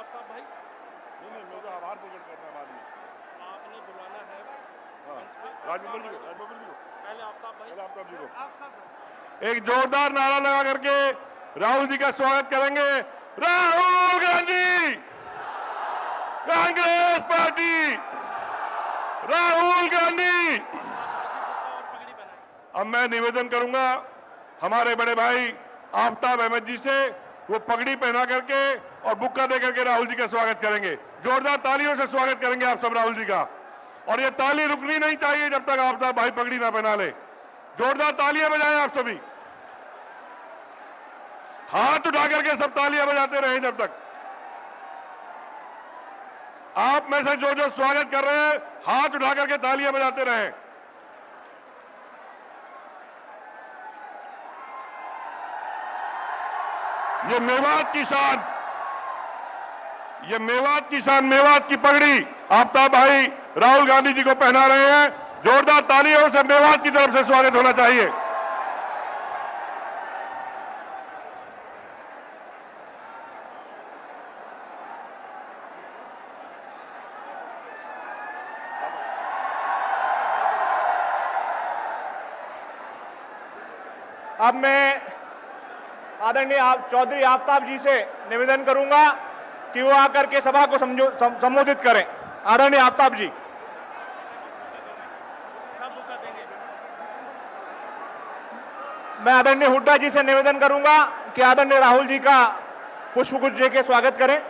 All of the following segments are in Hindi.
आफ्ताब भाई? नहीं, मुझे आभार प्रकट करना है बाद में। आपने बुलाना है राजबब्बर जी को, पहले आफ्ताब भाई, एक जोरदार नारा लगा करके राहुल जी का स्वागत करेंगे। राहुल गांधी, कांग्रेस पार्टी, राहुल गांधी। अब मैं निवेदन करूंगा हमारे बड़े भाई आफ्ताब अहमद जी से, वो पगड़ी पहना करके और बुक्का दे करके राहुल जी का स्वागत करेंगे। जोरदार तालियों से स्वागत करेंगे आप सब राहुल जी का, और ये ताली रुकनी नहीं चाहिए जब तक आफ्ताब भाई पगड़ी ना पहना ले। जोरदार तालियां बजाएं आप सभी, हाथ उठा करके सब तालियां बजाते रहें जब तक। आप में से जो जो स्वागत कर रहे हैं हाथ उठा करके तालियां बजाते रहें। ये मेवात की शान, ये मेवात की शान, मेवात की पगड़ी आफ्ताब भाई राहुल गांधी जी को पहना रहे हैं। जोरदार तालियों से मेवात की तरफ से स्वागत होना चाहिए। अब मैं आदरणीय चौधरी आफ्ताब जी से निवेदन करूंगा कि वो आकर के सभा को संबोधित करें। आदरणीय आफ्ताब जी। मैं आदरणीय हुड्डा जी से निवेदन करूंगा कि आदरणीय राहुल जी का पुष्पगुच्छ दे के स्वागत करें।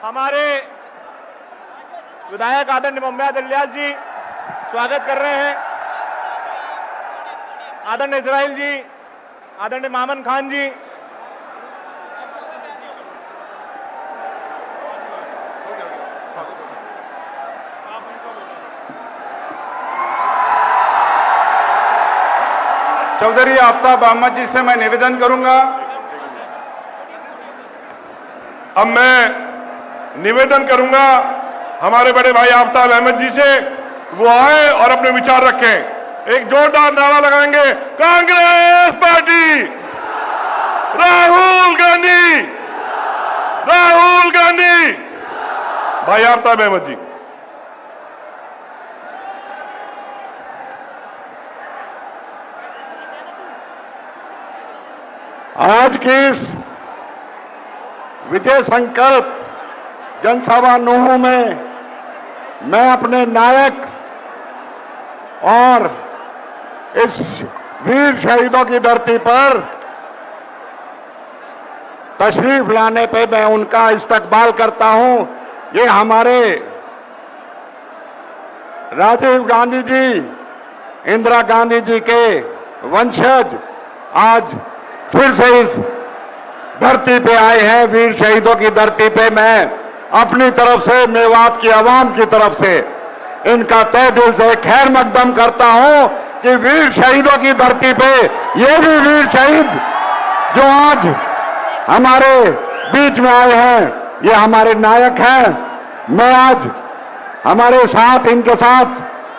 हमारे विधायक आदरणीय मोहम्मद इलियास जी स्वागत कर रहे हैं। आदरणीय इजराइल जी, आदरणीय मामन खान जी, चौधरी आफ्ताब अहमद जी से मैं निवेदन करूंगा। अब मैं निवेदन करूंगा हमारे बड़े भाई आफ्ताब अहमद जी से, वो आए और अपने विचार रखें। एक जोरदार नारा लगाएंगे, कांग्रेस पार्टी, राहुल गांधी, राहुल गांधी। भाई आफ्ताब अहमद जी। आज की इस विजय संकल्प जनसभा नूह में मैं अपने नायक और इस वीर शहीदों की धरती पर तशरीफ लाने पे मैं उनका इस्तकबाल करता हूं। ये हमारे राजीव गांधी जी, इंदिरा गांधी जी के वंशज आज फिर से इस धरती पे आए हैं। वीर शहीदों की धरती पे मैं अपनी तरफ से, मेवात की आवाम की तरफ से इनका तहे दिल से खैर मकदम करता हूं कि वीर शहीदों की धरती पे ये भी वीर शहीद जो आज हमारे बीच में आए हैं, ये हमारे नायक हैं। मैं आज हमारे साथ, इनके साथ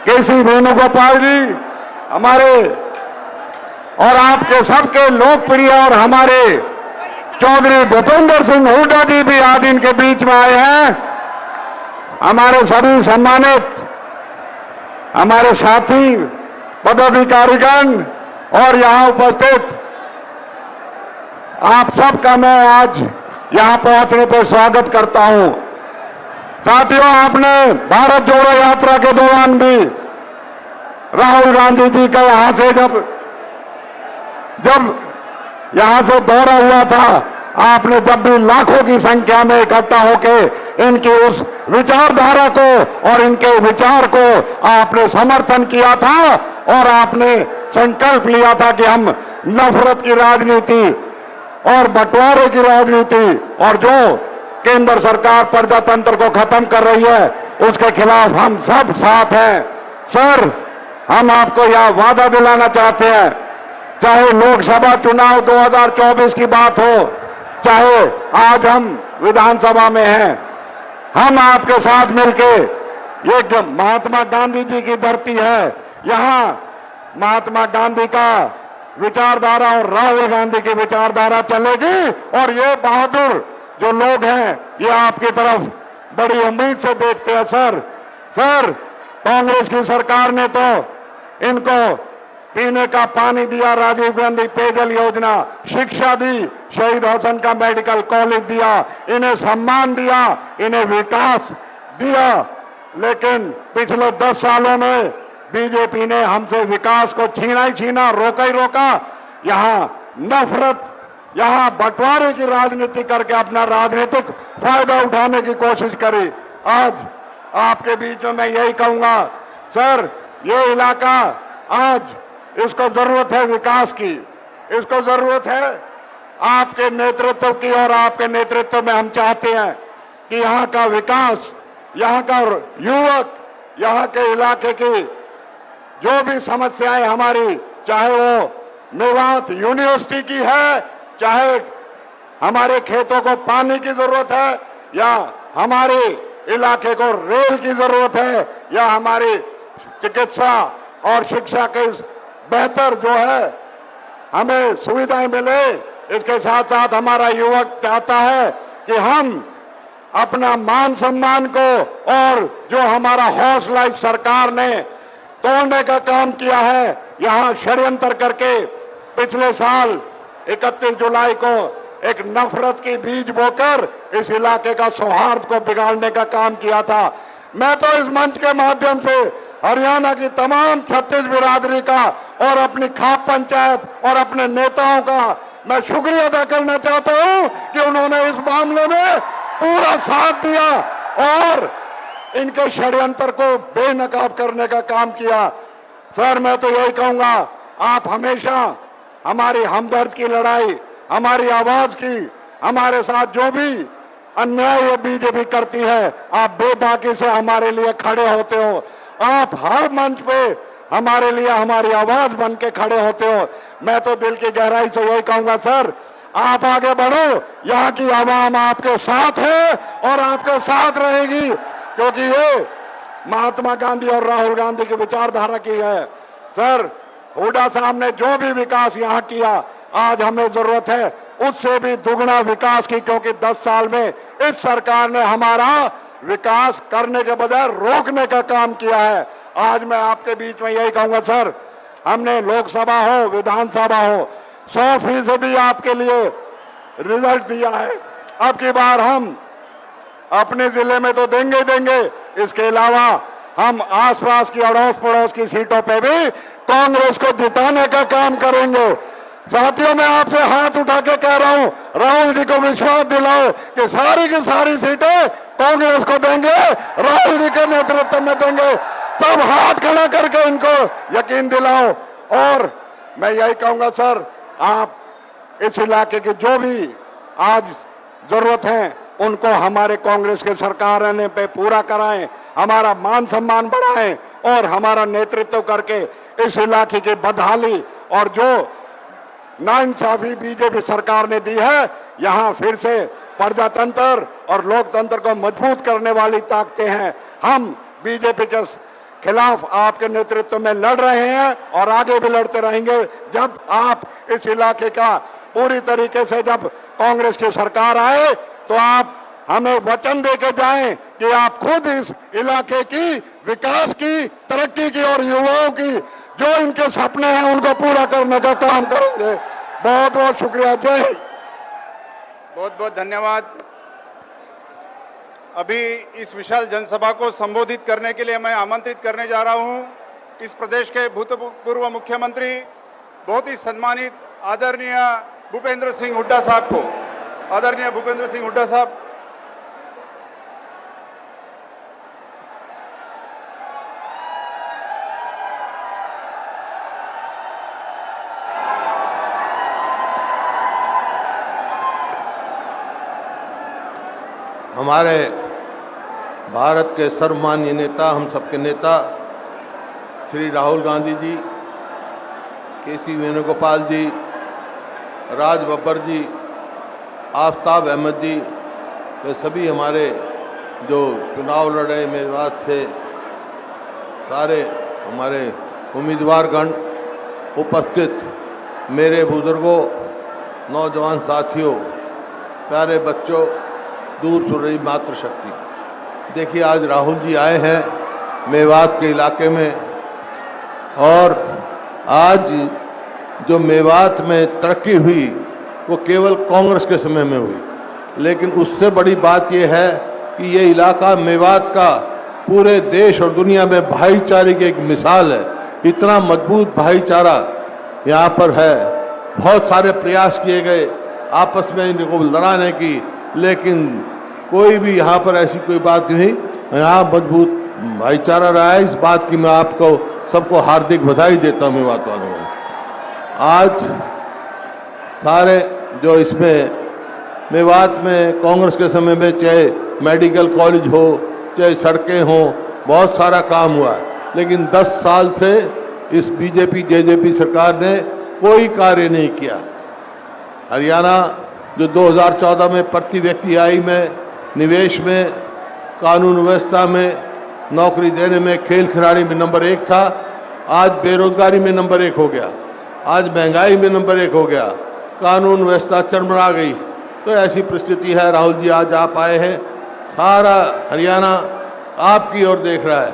केसी वेणुगोपाल जी, हमारे और आपके सबके लोकप्रिय और हमारे चौधरी भूपेंद्र सिंह हुड्डा जी भी आज इनके बीच में आए हैं। हमारे सभी सम्मानित हमारे साथी पदाधिकारीगण और यहां उपस्थित आप सबका मैं आज यहां पहुंचने पर स्वागत करता हूं। साथियों, आपने भारत जोड़ो यात्रा के दौरान भी राहुल गांधी जी का यहां से जब यहां से दौरा हुआ था, आपने जब भी लाखों की संख्या में इकट्ठा होकर इनकी उस विचारधारा को और इनके विचार को आपने समर्थन किया था और आपने संकल्प लिया था कि हम नफरत की राजनीति और बंटवारे की राजनीति और जो केंद्र सरकार प्रजातंत्र को खत्म कर रही है उसके खिलाफ हम सब साथ हैं। सर, हम आपको यह वादा दिलाना चाहते हैं चाहे लोकसभा चुनाव 2024 की बात हो, चाहे आज हम विधानसभा में हैं, हम आपके साथ मिलके, ये महात्मा गांधी जी की धरती है, यहां महात्मा गांधी का विचारधारा और राहुल गांधी की विचारधारा चलेगी। और ये बहादुर जो लोग हैं, ये आपकी तरफ बड़ी उम्मीद से देखते हैं। सर, कांग्रेस की सरकार ने तो इनको पीने का पानी दिया, राजीव गांधी पेयजल योजना, शिक्षा दी, शहीद हसन का मेडिकल कॉलेज दिया, इन्हें सम्मान दिया, इन्हें विकास दिया। लेकिन पिछले 10 सालों में बीजेपी ने हमसे विकास को छीना ही छीना, रोका ही रोका। यहां नफरत, यहां बंटवारे की राजनीति करके अपना राजनीतिक फायदा उठाने की कोशिश करी। आज आपके बीच में मैं यही कहूंगा, सर, ये इलाका आज इसको जरूरत है विकास की, इसको जरूरत है आपके नेतृत्व की। और आपके नेतृत्व में हम चाहते हैं कि यहाँ का विकास, यहाँ का युवक, यहाँ के इलाके की जो भी समस्याएं हमारी, चाहे वो मेवात यूनिवर्सिटी की है, चाहे हमारे खेतों को पानी की जरूरत है, या हमारे इलाके को रेल की जरूरत है, या हमारी चिकित्सा और शिक्षा के बेहतर जो है हमें सुविधाएं मिले। इसके साथ साथ हमारा युवक चाहता है कि हम अपना मान सम्मान को, और जो हमारा हौसला इस सरकार ने तोड़ने का काम किया है, यहां षड्यंत्र करके पिछले साल 31 जुलाई को एक नफरत की बीज बोकर इस इलाके का सौहार्द को बिगाड़ने का काम किया था। मैं तो इस मंच के माध्यम से हरियाणा की तमाम 36 बिरादरी का और अपनी खाप पंचायत और अपने नेताओं का मैं शुक्रिया अदा करना चाहता हूं कि उन्होंने इस मामले में पूरा साथ दिया और इनके षड्यंत्र को बेनकाब करने का काम किया। सर, मैं तो यही कहूंगा, आप हमेशा हमारी हमदर्द की लड़ाई, हमारी आवाज की, हमारे साथ जो भी अन्याय ये बीजेपी करती है, आप बेबाकी से हमारे लिए खड़े होते हो। आप हर मंच पे हमारे लिए हमारी आवाज बन के खड़े होते हो। मैं तो दिल की गहराई से यही कहूंगा, सर, आप आगे बढ़ो, यहाँ की आवाम आपके साथ है और आपके साथ रहेगी, क्योंकि ये महात्मा गांधी और राहुल गांधी की विचारधारा की है। सर, हुड्डा साहब ने जो भी विकास यहाँ किया, आज हमें जरूरत है उससे भी दुगना विकास की, क्योंकि 10 साल में इस सरकार ने हमारा विकास करने के बजाय रोकने का काम किया है। आज मैं आपके बीच में यही कहूंगा, सर, हमने लोकसभा हो विधानसभा हो 100% आपके लिए रिजल्ट दिया है। अब की बार हम अपने जिले में तो देंगे, इसके अलावा हम आसपास की अड़ोस पड़ोस की सीटों पे भी कांग्रेस को जिताने का काम करेंगे। साथियों, मैं आपसे हाथ उठा के कह रहा हूं, राहुल जी को विश्वास दिलाओ कि सारी की सारी सीटें कांग्रेस को देंगे, राहुल जी के नेतृत्व में देंगे। सब हाथ खड़ा करके इनको यकीन दिलाओ। और मैं यही कहूंगा, सर, आप इस इलाके की जो भी आज जरूरत है उनको हमारे कांग्रेस के सरकार आने पे पूरा कराएं, हमारा मान सम्मान बढ़ाएं और हमारा नेतृत्व करके इस इलाके की बदहाली और जो नाइंसाफी बीजेपी सरकार ने दी है, यहां फिर से प्रजातंत्र और लोकतंत्र को मजबूत करने वाली ताकतें हैं। हम बीजेपी के खिलाफ आपके नेतृत्व में लड़ रहे हैं और आगे भी लड़ते रहेंगे। जब आप इस इलाके का पूरी तरीके से, जब कांग्रेस की सरकार आए, तो आप हमें वचन देके जाएं कि आप खुद इस इलाके की विकास की, तरक्की की और युवाओं की जो इनके सपने हैं उनको पूरा करने का काम करेंगे। बहुत बहुत शुक्रिया। जय हिंद। बहुत बहुत धन्यवाद। अभी इस विशाल जनसभा को संबोधित करने के लिए मैं आमंत्रित करने जा रहा हूं इस प्रदेश के भूतपूर्व मुख्यमंत्री, बहुत ही सम्मानित आदरणीय भूपेंद्र सिंह हुड्डा साहब को। आदरणीय भूपेंद्र सिंह हुड्डा साहब। हमारे भारत के सर्वमान्य नेता, हम सबके नेता श्री राहुल गांधी जी केसी वेणुगोपाल जी, राज बब्बर जी, आफ्ताब अहमद जी, वे सभी हमारे जो चुनाव लड़ रहे मेवात से सारे हमारे उम्मीदवारगण, उपस्थित मेरे बुजुर्गों, नौजवान साथियों, प्यारे बच्चों, दूर सुन रही मातृशक्ति। देखिए, आज राहुल जी आए हैं मेवात के इलाके में, और आज जो मेवात में तरक्की हुई वो केवल कांग्रेस के समय में हुई, लेकिन उससे बड़ी बात यह है कि ये इलाका मेवात का पूरे देश और दुनिया में भाईचारे की एक मिसाल है। इतना मजबूत भाईचारा यहाँ पर है। बहुत सारे प्रयास किए गए आपस में इनको लड़ाने की, लेकिन कोई भी यहाँ पर ऐसी कोई बात नहीं, यहाँ मजबूत भाईचारा रहा है। इस बात की मैं आपको सबको हार्दिक बधाई देता हूँ मेवात वालों को। आज सारे जो इसमें मेवात में कांग्रेस के समय में चाहे मेडिकल कॉलेज हो, चाहे सड़कें हो, बहुत सारा काम हुआ, लेकिन 10 साल से इस बीजेपी जेजेपी सरकार ने कोई कार्य नहीं किया। हरियाणा जो 2014 में प्रति व्यक्ति आय में, निवेश में, कानून व्यवस्था में, नौकरी देने में, खेल खिलाड़ी में नंबर 1 था, आज बेरोजगारी में नंबर 1 हो गया, आज महंगाई में नंबर 1 हो गया, कानून व्यवस्था चरमरा गई। तो ऐसी परिस्थिति है। राहुल जी आज आप आए हैं, सारा हरियाणा आपकी ओर देख रहा है,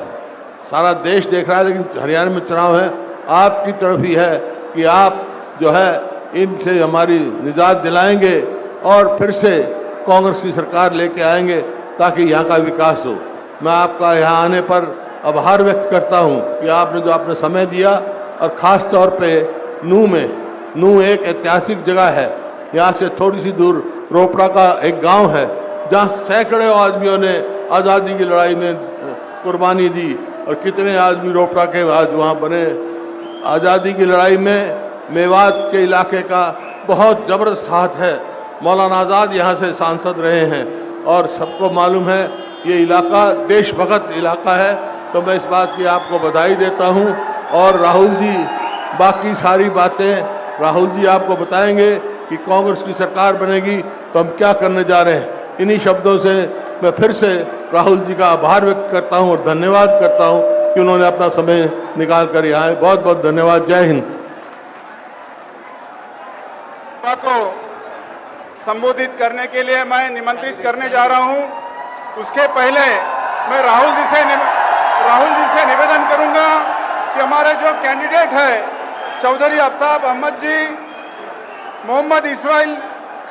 सारा देश देख रहा है, लेकिन हरियाणा में चुनाव है, आपकी तरफ ही है कि आप जो है इनसे हमारी निजात दिलाएंगे और फिर से कांग्रेस की सरकार लेके आएंगे ताकि यहाँ का विकास हो। मैं आपका यहाँ आने पर आभार व्यक्त करता हूँ कि आपने जो आपने समय दिया, और ख़ास तौर पे नूह एक ऐतिहासिक जगह है। यहाँ से थोड़ी सी दूर रोपड़ा का एक गांव है जहाँ सैकड़ों आदमियों ने आज़ादी की लड़ाई में कुर्बानी दी, और कितने आदमी रोपड़ा के आज वहाँ बने। आज़ादी की लड़ाई में मेवात के इलाके का बहुत ज़बरदस्त हाथ है। मौलाना आज़ाद यहाँ से सांसद रहे हैं, और सबको मालूम है ये इलाका देशभक्त इलाका है। तो मैं इस बात की आपको बधाई देता हूँ। और राहुल जी, बाकी सारी बातें राहुल जी आपको बताएंगे कि कांग्रेस की सरकार बनेगी तो हम क्या करने जा रहे हैं। इन्हीं शब्दों से मैं फिर से राहुल जी का आभार व्यक्त करता हूं और धन्यवाद करता हूं कि उन्होंने अपना समय निकाल कर यहाँ आए। बहुत बहुत धन्यवाद। जय हिंद। को संबोधित करने के लिए मैं निमंत्रित करने जा रहा हूं। उसके पहले मैं राहुल जी से निवेदन करूंगा कि हमारे जो कैंडिडेट है चौधरी आफ्ताब अहमद जी, मोहम्मद इसराइल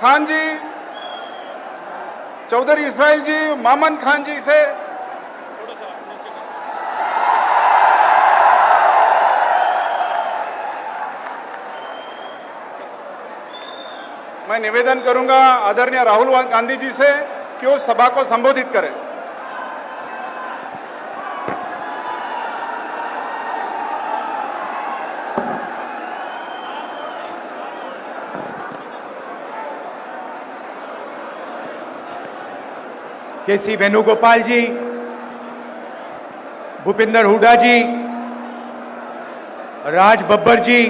खान जी, चौधरी इसराइल जी, मामन खान जी से मैं निवेदन करूंगा आदरणीय राहुल गांधी जी से कि वो सभा को संबोधित करें। केसी वेणुगोपाल जी, भूपेंद्र हुड्डा जी, राज बब्बर जी,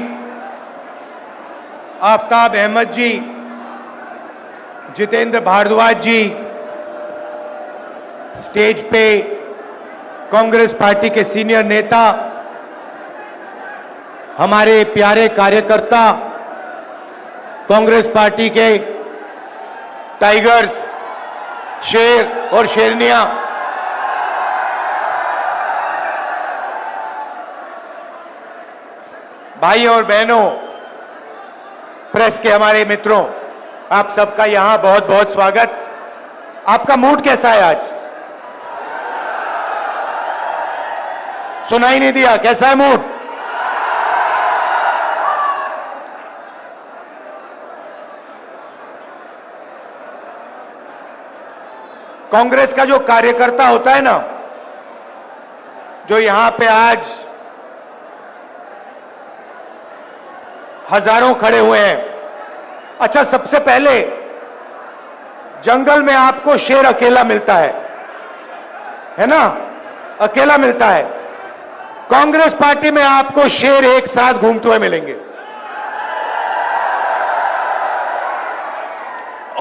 आफ्ताब अहमद जी, जितेंद्र भारद्वाज जी, स्टेज पे कांग्रेस पार्टी के सीनियर नेता, हमारे प्यारे कार्यकर्ता, कांग्रेस पार्टी के टाइगर्स, शेर और शेरनियां, भाई और बहनों, प्रेस के हमारे मित्रों, आप सबका यहां बहुत बहुत स्वागत। आपका मूड कैसा है आज? सुनाई नहीं दिया, कैसा है मूड? कांग्रेस का जो कार्यकर्ता होता है ना, जो यहां पे आज हजारों खड़े हुए हैं। अच्छा, सबसे पहले जंगल में आपको शेर अकेला मिलता है ना? अकेला मिलता है। कांग्रेस पार्टी में आपको शेर एक साथ घूमते हुए मिलेंगे।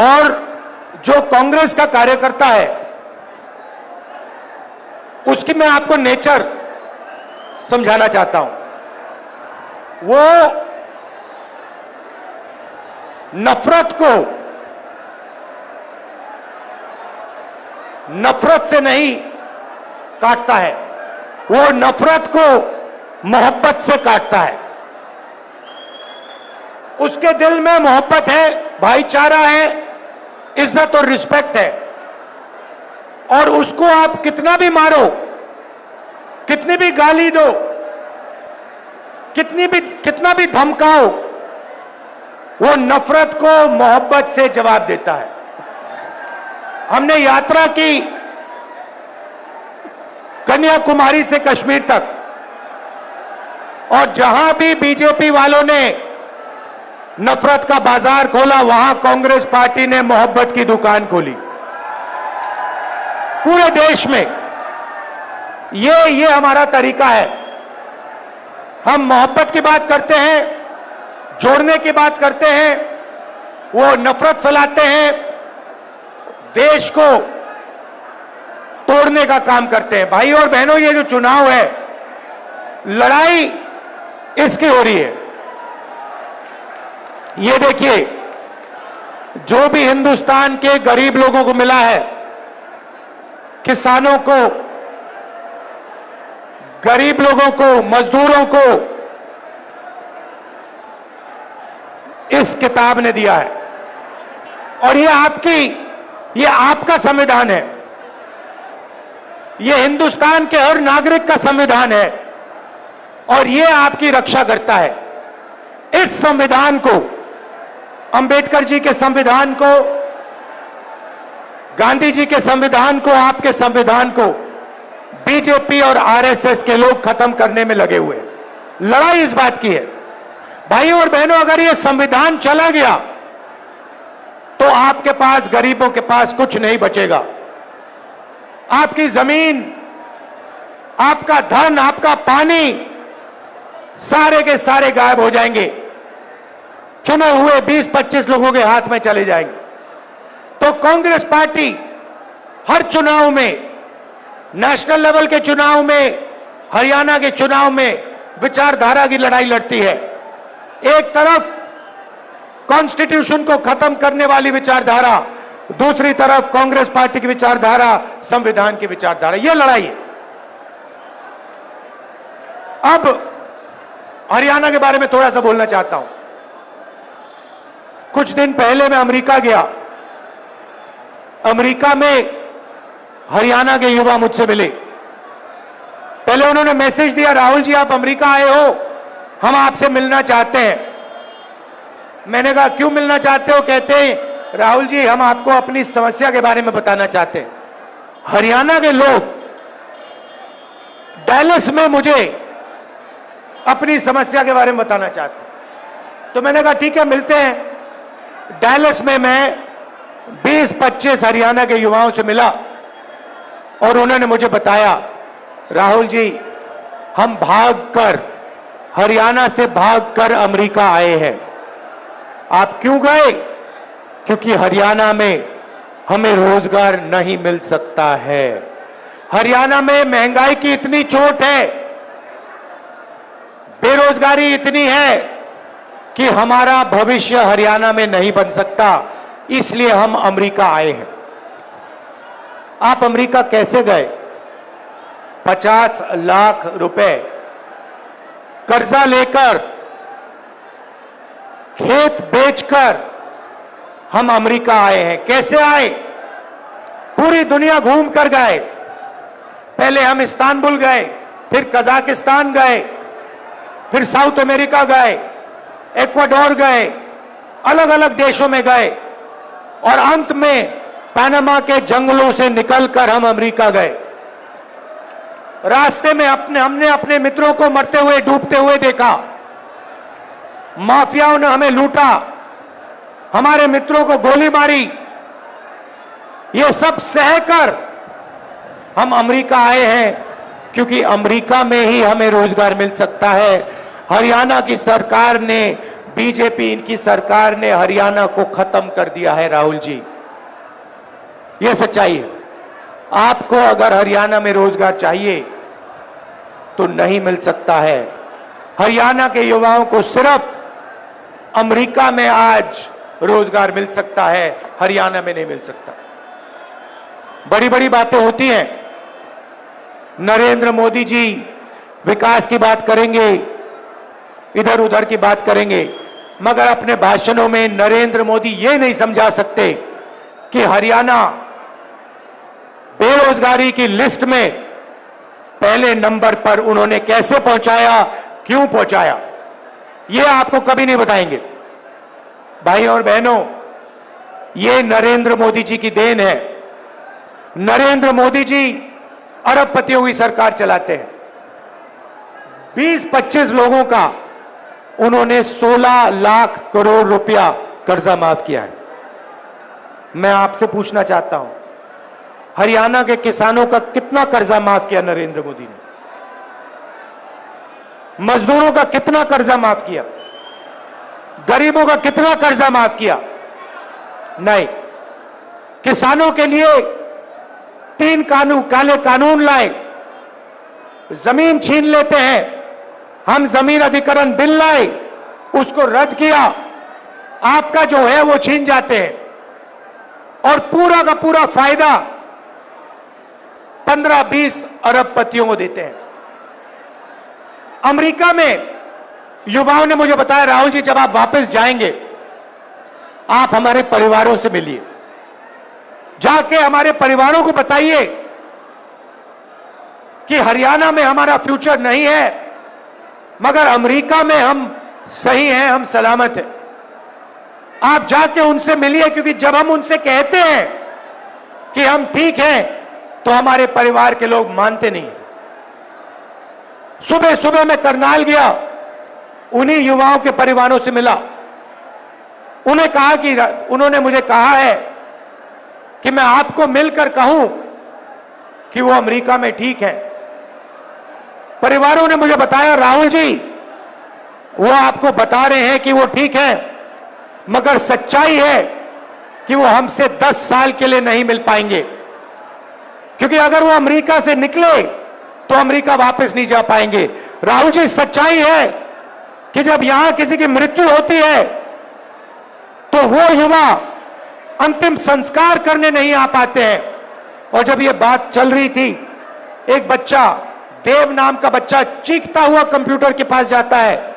और जो कांग्रेस का कार्यकर्ता है उसकी मैं आपको नेचर समझाना चाहता हूं। वो नफरत को नफरत से नहीं काटता है, वो नफरत को मोहब्बत से काटता है। उसके दिल में मोहब्बत है, भाईचारा है, इज्जत और रिस्पेक्ट है, और उसको आप कितना भी मारो, कितनी भी गाली दो, कितना भी धमकाओ, वो नफरत को मोहब्बत से जवाब देता है। हमने यात्रा की कन्याकुमारी से कश्मीर तक, और जहां भी बीजेपी वालों ने नफरत का बाजार खोला, वहां कांग्रेस पार्टी ने मोहब्बत की दुकान खोली। पूरे देश में ये हमारा तरीका है। हम मोहब्बत की बात करते हैं, जोड़ने की बात करते हैं, वो नफरत फैलाते हैं, देश को तोड़ने का काम करते हैं। भाई और बहनों, ये जो चुनाव है, लड़ाई इसकी हो रही है। ये देखिए, जो भी हिंदुस्तान के गरीब लोगों को मिला है, किसानों को, गरीब लोगों को, मजदूरों को इस किताब ने दिया है। और ये आपका संविधान है, ये हिंदुस्तान के हर नागरिक का संविधान है, और ये आपकी रक्षा करता है। इस संविधान को, अंबेडकर जी के संविधान को, गांधी जी के संविधान को, आपके संविधान को बीजेपी और आरएसएस के लोग खत्म करने में लगे हुए हैं। लड़ाई इस बात की है। भाइयों और बहनों, अगर ये संविधान चला गया तो आपके पास, गरीबों के पास कुछ नहीं बचेगा। आपकी जमीन, आपका धन, आपका पानी, सारे के सारे गायब हो जाएंगे, चुने हुए 20-25 लोगों के हाथ में चले जाएंगे। तो कांग्रेस पार्टी हर चुनाव में, नेशनल लेवल के चुनाव में, हरियाणा के चुनाव में विचारधारा की लड़ाई लड़ती है। एक तरफ कॉन्स्टिट्यूशन को खत्म करने वाली विचारधारा, दूसरी तरफ कांग्रेस पार्टी की विचारधारा, संविधान की विचारधारा। यह लड़ाई है। अब हरियाणा के बारे में थोड़ा सा बोलना चाहता हूं। कुछ दिन पहले मैं अमेरिका गया। अमेरिका में हरियाणा के युवा मुझसे मिले। पहले उन्होंने मैसेज दिया, राहुल जी आप अमेरिका आए हो, हम आपसे मिलना चाहते हैं। मैंने कहा क्यों मिलना चाहते हो? कहते हैं राहुल जी हम आपको अपनी समस्या के बारे में बताना चाहते हैं। हरियाणा के लोग डैलस में मुझे अपनी समस्या के बारे में बताना चाहते हैं। तो मैंने कहा ठीक है, मिलते हैं। डैलस में मैं 20-25 हरियाणा के युवाओं से मिला और उन्होंने मुझे बताया, राहुल जी हम भागकर, हरियाणा से भागकर अमेरिका आए हैं। आप क्यों गए? क्योंकि हरियाणा में हमें रोजगार नहीं मिल सकता है। हरियाणा में महंगाई की इतनी चोट है, बेरोजगारी इतनी है कि हमारा भविष्य हरियाणा में नहीं बन सकता, इसलिए हम अमेरिका आए हैं। आप अमेरिका कैसे गए? 50 लाख रुपए कर्जा लेकर, खेत बेचकर हम अमेरिका आए हैं। कैसे आए? पूरी दुनिया घूम कर गए। पहले हम इस्तांबुल गए, फिर कजाकिस्तान गए, फिर साउथ अमेरिका गए, इक्वाडोर गए, अलग अलग देशों में गए, और अंत में पनामा के जंगलों से निकलकर हम अमेरिका गए। रास्ते में हमने अपने मित्रों को मरते हुए, डूबते हुए देखा। माफियाओं ने हमें लूटा, हमारे मित्रों को गोली मारी। ये सब सहकर हम अमेरिका आए हैं, क्योंकि अमेरिका में ही हमें रोजगार मिल सकता है। हरियाणा की सरकार ने बीजेपी, इनकी सरकार ने हरियाणा को खत्म कर दिया है राहुल जी। यह सच्चाई है। आपको अगर हरियाणा में रोजगार चाहिए तो नहीं मिल सकता है। हरियाणा के युवाओं को सिर्फ अमेरिका में आज रोजगार मिल सकता है, हरियाणा में नहीं मिल सकता। बड़ी बड़ी बातें होती हैं। नरेंद्र मोदी जी विकास की बात करेंगे, इधर उधर की बात करेंगे, मगर अपने भाषणों में नरेंद्र मोदी ये नहीं समझा सकते कि हरियाणा बेरोजगारी की लिस्ट में पहले नंबर पर उन्होंने कैसे पहुंचाया, क्यों पहुंचाया, ये आपको कभी नहीं बताएंगे। भाई और बहनों, ये नरेंद्र मोदी जी की देन है। नरेंद्र मोदी जी अरबपतियों की सरकार चलाते हैं। 20-25 लोगों का उन्होंने 16 लाख करोड़ रुपया कर्जा माफ किया है। मैं आपसे पूछना चाहता हूं, हरियाणा के किसानों का कितना कर्जा माफ किया नरेंद्र मोदी ने? मजदूरों का कितना कर्जा माफ किया? गरीबों का कितना कर्जा माफ किया? नहीं। किसानों के लिए 3 काले कानून लाए, जमीन छीन लेते हैं। हम जमीन अधिग्रहण बिल लाए, उसको रद्द किया, आपका जो है वो छीन जाते हैं और पूरा का पूरा फायदा 15-20 अरबपतियों को देते हैं। अमेरिका में युवाओं ने मुझे बताया, राहुल जी जब आप वापस जाएंगे आप हमारे परिवारों से मिलिए, जाके हमारे परिवारों को बताइए कि हरियाणा में हमारा फ्यूचर नहीं है, मगर अमेरिका में हम सही हैं, हम सलामत हैं। आप जाके उनसे मिलिए, क्योंकि जब हम उनसे कहते हैं कि हम ठीक हैं तो हमारे परिवार के लोग मानते नहीं। सुबह सुबह मैं करनाल गया, उन्हीं युवाओं के परिवारों से मिला। उन्हें कहा कि उन्होंने मुझे कहा है कि मैं आपको मिलकर कहूं कि वो अमेरिका में ठीक है। परिवारों ने मुझे बताया, राहुल जी वो आपको बता रहे हैं कि वो ठीक है, मगर सच्चाई है कि वो हमसे 10 साल के लिए नहीं मिल पाएंगे, क्योंकि अगर वो अमेरिका से निकले तो अमेरिका वापस नहीं जा पाएंगे। राहुल जी सच्चाई है कि जब यहां किसी की मृत्यु होती है तो वो युवा अंतिम संस्कार करने नहीं आ पाते हैं। और जब ये बात चल रही थी, एक बच्चा, देव नाम का बच्चा, चीखता हुआ कंप्यूटर के पास जाता है।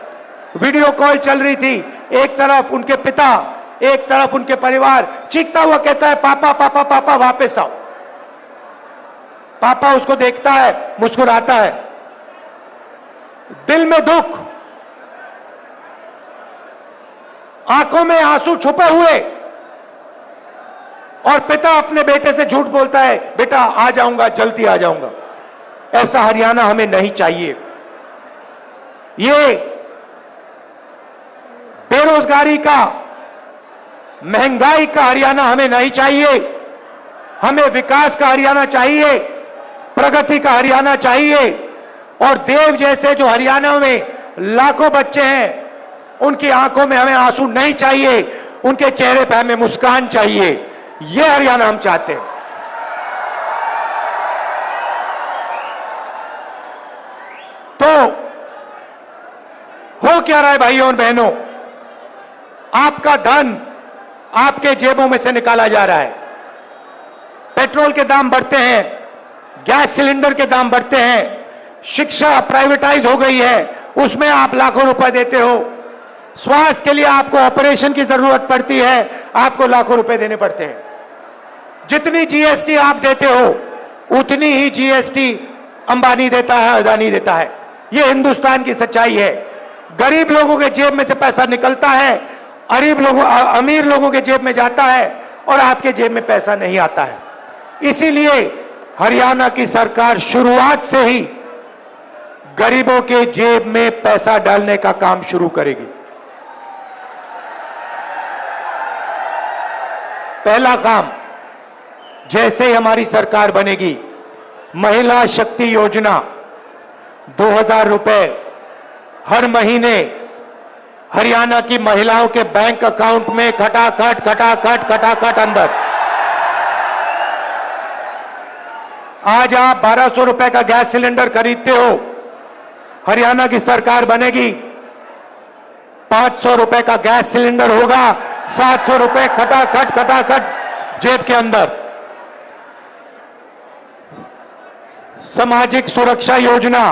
वीडियो कॉल चल रही थी, एक तरफ उनके पिता, एक तरफ उनके परिवार, चीखता हुआ कहता है, पापा पापा पापा वापस आओ। पापा उसको देखता है, मुस्कुराता है, दिल में दुख, आंखों में आंसू छुपे हुए, और पिता अपने बेटे से झूठ बोलता है, बेटा आ जाऊंगा, जल्दी आ जाऊंगा। ऐसा हरियाणा हमें नहीं चाहिए। ये बेरोजगारी का, महंगाई का हरियाणा हमें नहीं चाहिए। हमें विकास का हरियाणा चाहिए, प्रगति का हरियाणा चाहिए। और देव जैसे जो हरियाणा में लाखों बच्चे हैं, उनकी आंखों में हमें आंसू नहीं चाहिए, उनके चेहरे पर हमें मुस्कान चाहिए। यह हरियाणा हम चाहते हैं। तो हो क्या रहा है भाइयों और बहनों? आपका धन आपके जेबों में से निकाला जा रहा है। पेट्रोल के दाम बढ़ते हैं, गैस सिलेंडर के दाम बढ़ते हैं, शिक्षा प्राइवेटाइज हो गई है, उसमें आप लाखों रुपए देते हो। स्वास्थ्य के लिए आपको ऑपरेशन की जरूरत पड़ती है, आपको लाखों रुपए देने पड़ते हैं। जितनी जीएसटी आप देते हो उतनी ही जीएसटी अंबानी देता है, अदानी देता है। यह हिंदुस्तान की सच्चाई है। गरीब लोगों के जेब में से पैसा निकलता है, अमीर लोगों के जेब में जाता है, और आपके जेब में पैसा नहीं आता है। इसीलिए हरियाणा की सरकार शुरुआत से ही गरीबों के जेब में पैसा डालने का काम शुरू करेगी। पहला काम, जैसे ही हमारी सरकार बनेगी, महिला शक्ति योजना 2000 रुपए हर महीने हरियाणा की महिलाओं के बैंक अकाउंट में खटाखट अंदर। आज आप 1200 रुपए का गैस सिलेंडर खरीदते हो, हरियाणा की सरकार बनेगी 500 रुपए का गैस सिलेंडर होगा, 700 रुपए खटाखट जेब के अंदर। सामाजिक सुरक्षा योजना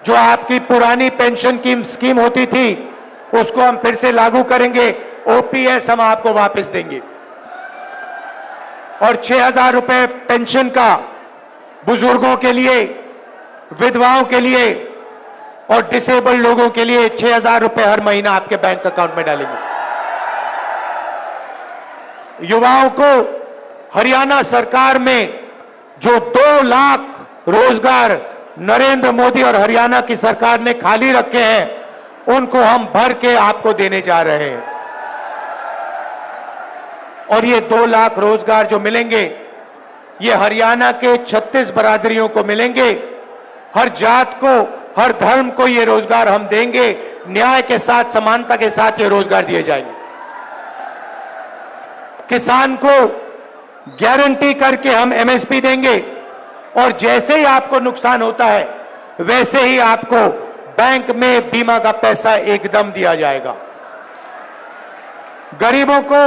जो आपकी पुरानी पेंशन की स्कीम होती थी, उसको हम फिर से लागू करेंगे। ओपीएस हम आपको वापस देंगे और 6000 रुपए पेंशन का बुजुर्गों के लिए, विधवाओं के लिए और डिसेबल्ड लोगों के लिए 6000 रुपए हर महीना आपके बैंक अकाउंट में डालेंगे। युवाओं को हरियाणा सरकार में जो 2 लाख रोजगार नरेंद्र मोदी और हरियाणा की सरकार ने खाली रखे हैं, उनको हम भर के आपको देने जा रहे हैं। और ये 2 लाख रोजगार जो मिलेंगे, ये हरियाणा के 36 बरादरियों को मिलेंगे। हर जात को, हर धर्म को ये रोजगार हम देंगे। न्याय के साथ, समानता के साथ ये रोजगार दिए जाएंगे। किसान को गारंटी करके हम एमएसपी देंगे और जैसे ही आपको नुकसान होता है, वैसे ही आपको बैंक में बीमा का पैसा एकदम दिया जाएगा। गरीबों को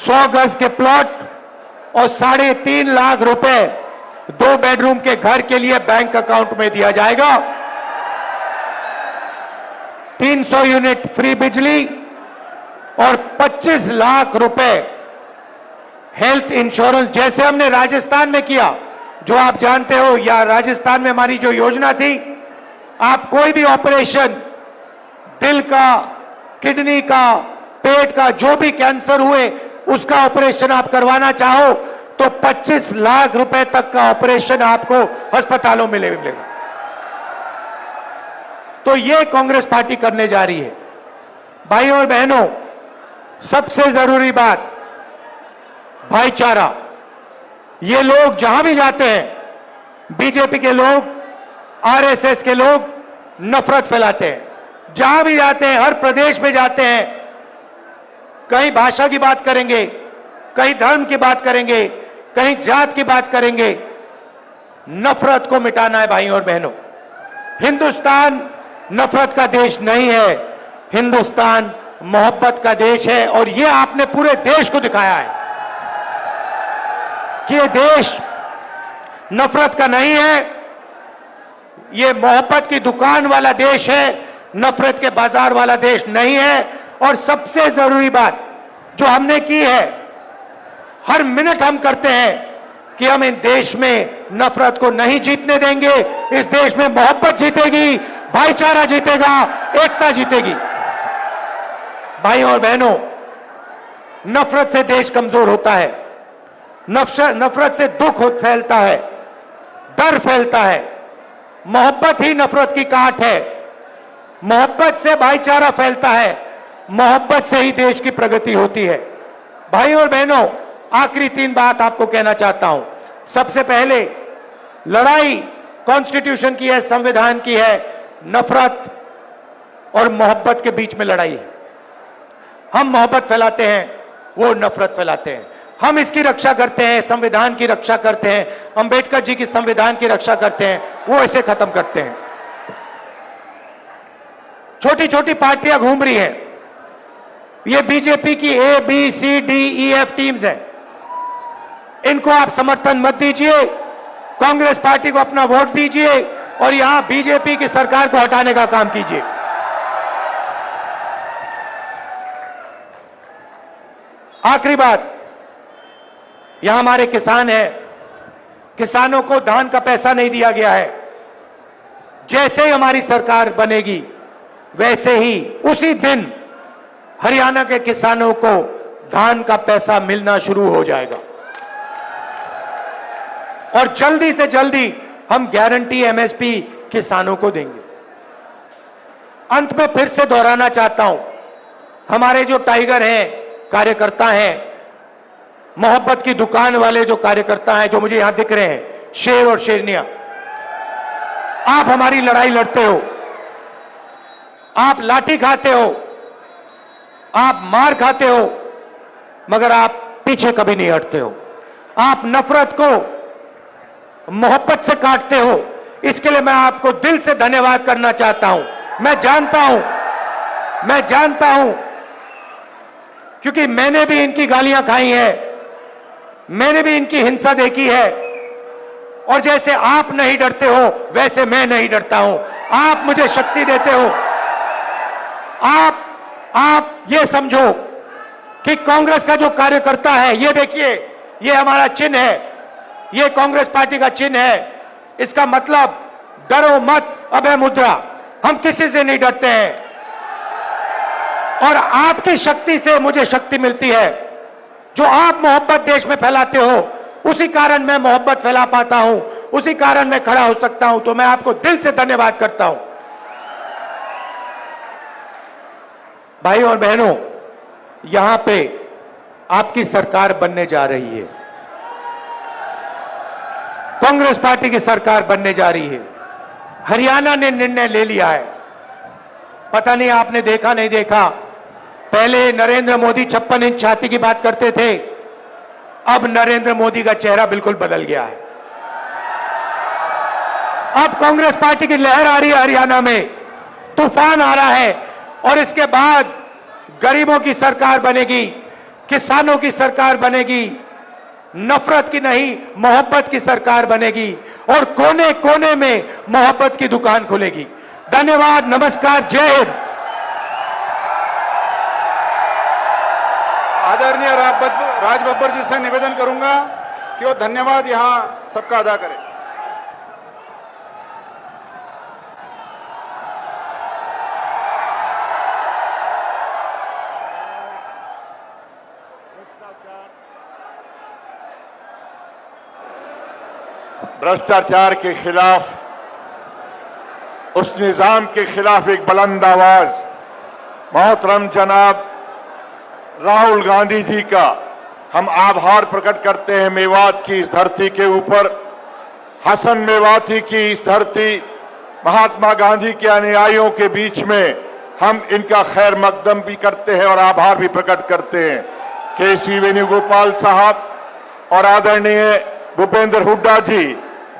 100 गज के प्लॉट और 3.5 लाख रुपए 2 बेडरूम के घर के लिए बैंक अकाउंट में दिया जाएगा। 300 यूनिट फ्री बिजली और 25 लाख रुपए हेल्थ इंश्योरेंस, जैसे हमने राजस्थान में किया, जो आप जानते हो, या राजस्थान में हमारी जो योजना थी, आप कोई भी ऑपरेशन, दिल का, किडनी का, पेट का, जो भी कैंसर हुए उसका ऑपरेशन आप करवाना चाहो तो 25 लाख रुपए तक का ऑपरेशन आपको अस्पतालों में मिलेगा। तो ये कांग्रेस पार्टी करने जा रही है। भाइयों और बहनों, सबसे जरूरी बात भाईचारा। ये लोग जहां भी जाते हैं, बीजेपी के लोग, आरएसएस के लोग नफरत फैलाते हैं। जहां भी जाते हैं, हर प्रदेश में जाते हैं, कहीं भाषा की बात करेंगे, कहीं धर्म की बात करेंगे, कहीं जात की बात करेंगे। नफरत को मिटाना है भाइयों और बहनों। हिंदुस्तान नफरत का देश नहीं है, हिंदुस्तान मोहब्बत का देश है। और यह आपने पूरे देश को दिखाया है कि यह देश नफरत का नहीं है, यह मोहब्बत की दुकान वाला देश है, नफरत के बाजार वाला देश नहीं है। और सबसे जरूरी बात जो हमने की है, हर मिनट हम करते हैं कि हम इन देश में नफरत को नहीं जीतने देंगे। इस देश में मोहब्बत जीतेगी, भाईचारा जीतेगा, एकता जीतेगी। भाइयों और बहनों, नफरत से देश कमजोर होता है, नफरत से दुख फैलता है, डर फैलता है। मोहब्बत ही नफरत की काट है, मोहब्बत से भाईचारा फैलता है, मोहब्बत से ही देश की प्रगति होती है। भाइयों और बहनों, आखिरी 3 बात आपको कहना चाहता हूं। सबसे पहले, लड़ाई कॉन्स्टिट्यूशन की है, संविधान की है, नफरत और मोहब्बत के बीच में लड़ाई है। हम मोहब्बत फैलाते हैं, वो नफरत फैलाते हैं। हम इसकी रक्षा करते हैं, संविधान की रक्षा करते हैं, अंबेडकर जी की संविधान की रक्षा करते हैं, वो इसे खत्म करते हैं। छोटी छोटी पार्टियां घूम रही हैं, ये बीजेपी की A, B, C, D, E, F teams हैं। इनको आप समर्थन मत दीजिए, कांग्रेस पार्टी को अपना वोट दीजिए और यहां बीजेपी की सरकार को हटाने का काम कीजिए। आखिरी बात, यहां हमारे किसान हैं, किसानों को धान का पैसा नहीं दिया गया है। जैसे ही हमारी सरकार बनेगी, वैसे ही उसी दिन हरियाणा के किसानों को धान का पैसा मिलना शुरू हो जाएगा और जल्दी से जल्दी हम गारंटी एमएसपी किसानों को देंगे। अंत में फिर से दोहराना चाहता हूं, हमारे जो टाइगर हैं, कार्यकर्ता हैं, मोहब्बत की दुकान वाले जो कार्यकर्ता हैं, जो मुझे यहां दिख रहे हैं, शेर और शेरनियां, आप हमारी लड़ाई लड़ते हो। आप लाठी खाते हो, आप मार खाते हो, मगर आप पीछे कभी नहीं हटते हो। आप नफरत को मोहब्बत से काटते हो। इसके लिए मैं आपको दिल से धन्यवाद करना चाहता हूं। मैं जानता हूं क्योंकि मैंने भी इनकी गालियां खाई है, मैंने भी इनकी हिंसा देखी है, और जैसे आप नहीं डरते हो वैसे मैं नहीं डरता हूं। आप मुझे शक्ति देते हो। आप ये समझो कि कांग्रेस का जो कार्यकर्ता है, ये देखिए, ये हमारा चिन्ह है, ये कांग्रेस पार्टी का चिन्ह है। इसका मतलब डरो मत, अभय मुद्रा। हम किसी से नहीं डरते हैं, और आपकी शक्ति से मुझे शक्ति मिलती है। जो आप मोहब्बत देश में फैलाते हो, उसी कारण मैं मोहब्बत फैला पाता हूं, उसी कारण मैं खड़ा हो सकता हूं। तो मैं आपको दिल से धन्यवाद करता हूं। भाइयों और बहनों, यहां पे आपकी सरकार बनने जा रही है, कांग्रेस पार्टी की सरकार बनने जा रही है। हरियाणा ने निर्णय ले लिया है। पता नहीं आपने देखा नहीं देखा, पहले नरेंद्र मोदी 56 इंच छाती की बात करते थे, अब नरेंद्र मोदी का चेहरा बिल्कुल बदल गया है। अब कांग्रेस पार्टी की लहर आ रही है, हरियाणा में तूफान आ रहा है, और इसके बाद गरीबों की सरकार बनेगी, किसानों की सरकार बनेगी, नफरत की नहीं मोहब्बत की सरकार बनेगी, और कोने कोने में मोहब्बत की दुकान खुलेगी। धन्यवाद, नमस्कार, जय हिंद। आदरणीय राज बब्बर जी से निवेदन करूंगा कि वो धन्यवाद यहां सबका अदा करें। भ्रष्टाचार के खिलाफ, उस निजाम के खिलाफ एक बुलंद आवाज मोहतरम जनाब राहुल गांधी जी का हम आभार प्रकट करते हैं। मेवात की इस धरती के ऊपर, हसन मेवाती की इस धरती, महात्मा गांधी के अनुयायियों के बीच में हम इनका खैर मकदम भी करते हैं और आभार भी प्रकट करते हैं। केसी वेणुगोपाल साहब और आदरणीय भूपेंद्र हुड्डा जी,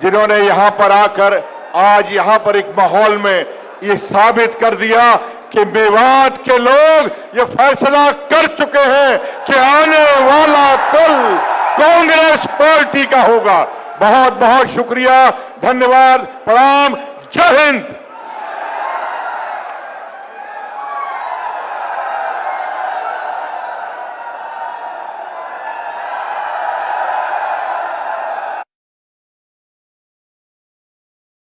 जिन्होंने यहां पर आकर आज यहां पर एक माहौल में ये साबित कर दिया कि मेवात के लोग ये फैसला कर चुके हैं कि आने वाला कल कांग्रेस पार्टी का होगा। बहुत बहुत शुक्रिया, धन्यवाद, प्रणाम, जय हिंद।